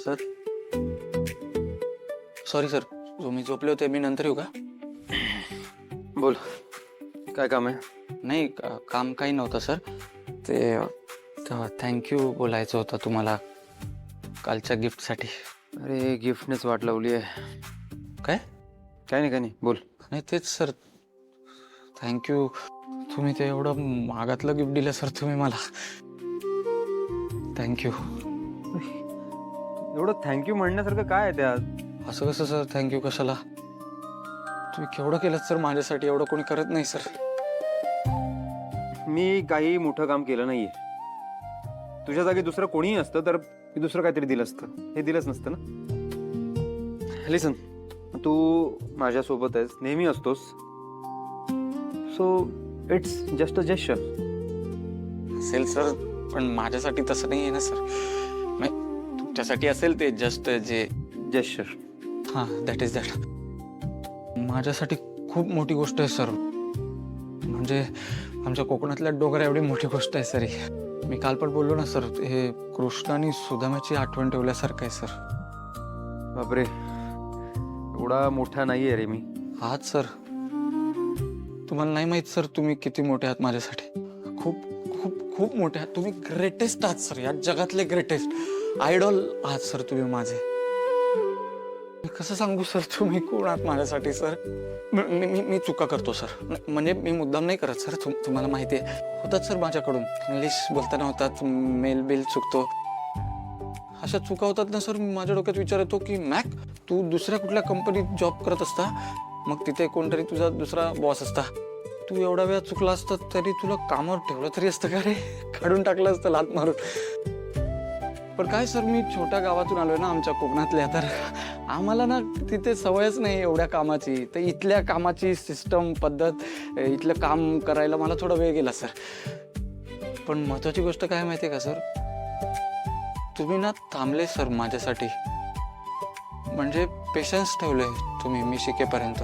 Sir sorry sir, मी झोपले होते, मी नंतर येऊ का? बोल, काय काम आहे? नाही काम काही नव्हतं सर, ते थँक्यू बोलायचं होतं तुम्हाला कालच्या गिफ्टसाठी. अरे गिफ्टनेच वाट लावली आहे. काय? काय नाही बोल. नाही तेच सर, थँक्यू. तुम्ही ते एवढं महागातलं गिफ्ट दिलं सर तुम्ही मला. थँक्यू. एवढं थँक्यू म्हणण्यासारखं काय आहे त्यात? असं कसं सर, थँक्यू कशाला? तुम्ही केवढं केलं सर माझ्यासाठी, एवढं कोणी करत नाही सर. मी काही मोठं काम केलं नाहीये. तुझ्या जागी दुसरं कोणीही असतं तर मी दुसरं काहीतरी दिलं असतं, हे दिलंच नसतं ना. लिसन, तू माझ्यासोबत आहेस, नेहमी असतोस, so it's just a gesture. असेल सर, पण माझ्यासाठी तसं नाही आहे ना सर. तुमच्यासाठी असेल ते जस्ट जे जेस्चर. हां, दॅट इज दॅट. माझ्यासाठी खूप मोठी गोष्ट आहे सर. म्हणजे आमच्या कोकणातल्या डोंगर एवढी मोठी गोष्ट आहे सर ही. मी काल पण बोललो ना सर, हे कृष्ण आणि सुदामाची आठवण ठेवल्यासारखं आहे सर. बापरे, एवढा मोठा नाहीये रे मी. आहात सर. तुम्हाला नाही माहित सर तुम्ही किती मोठे आहात माझ्यासाठी. खूप खूप खूप मोठे आहात तुम्ही. ग्रेटेस्ट आहात सर, या जगातले ग्रेटेस्ट आयडॉल आहात सर तुम्ही माझे. मी कसं सांगू सर तुम्ही कोण आहात माझ्यासाठी सर. मी चुका करतो सर, म्हणजे मी मुद्दाम नाही करत सर. तुम्हाला माहिती आहे, होतात सर माझ्याकडून. इंग्लिश बोलताना होतात, मेल बिल चुकतो, अशा चुका होतात ना सर. माझ्या डोक्यात विचार येतो की मॅक, तू दुसऱ्या कुठल्या कंपनीत जॉब करत असता, मग तिथे कोणतरी तुझा दुसरा बॉस असता. तू एवढा वेळा चुकला असता तरी तुला कामावर ठेवलं तरी असतं का रे? काढून टाकलं असतं लात मारून. पण काय सर, मी छोट्या गावातून आलोय ना, आमच्या कोकणातल्या, तर आम्हाला ना तिथे सवयच नाही एवढ्या कामाची. तर इथल्या कामाची सिस्टम पद्धत, इथलं काम करायला मला थोडा वेळ गेला सर. पण महत्वाची गोष्ट काय माहिती आहे का सर, तुम्ही ना थांबले सर माझ्यासाठी. म्हणजे पेशन्स ठेवले तुम्ही मी शिकेपर्यंत.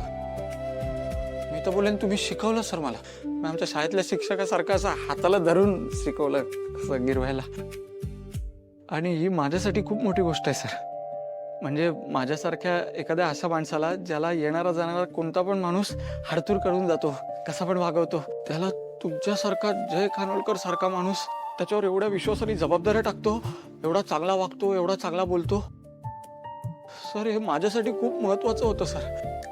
मी तर बोलेन तुम्ही शिकवलं सर मला. मी आमच्या शाळेतल्या शिक्षकासारखं असं हाताला धरून शिकवलं असं गिरवायला. आणि ही माझ्यासाठी खूप मोठी गोष्ट आहे सर. म्हणजे माझ्यासारख्या एखाद्या अशा माणसाला, ज्याला येणारा जाणारा कोणता पण माणूस हाडतूर करून जातो, कसा पण वागवतो, त्याला तुमच्यासारखा जय खानोलकर सारखा माणूस त्याच्यावर एवढ्या विश्वासाने जबाबदाऱ्या टाकतो, एवढा चांगला वागतो, एवढा चांगला बोलतो. सर हे माझ्यासाठी खूप महत्वाचं होतं सर.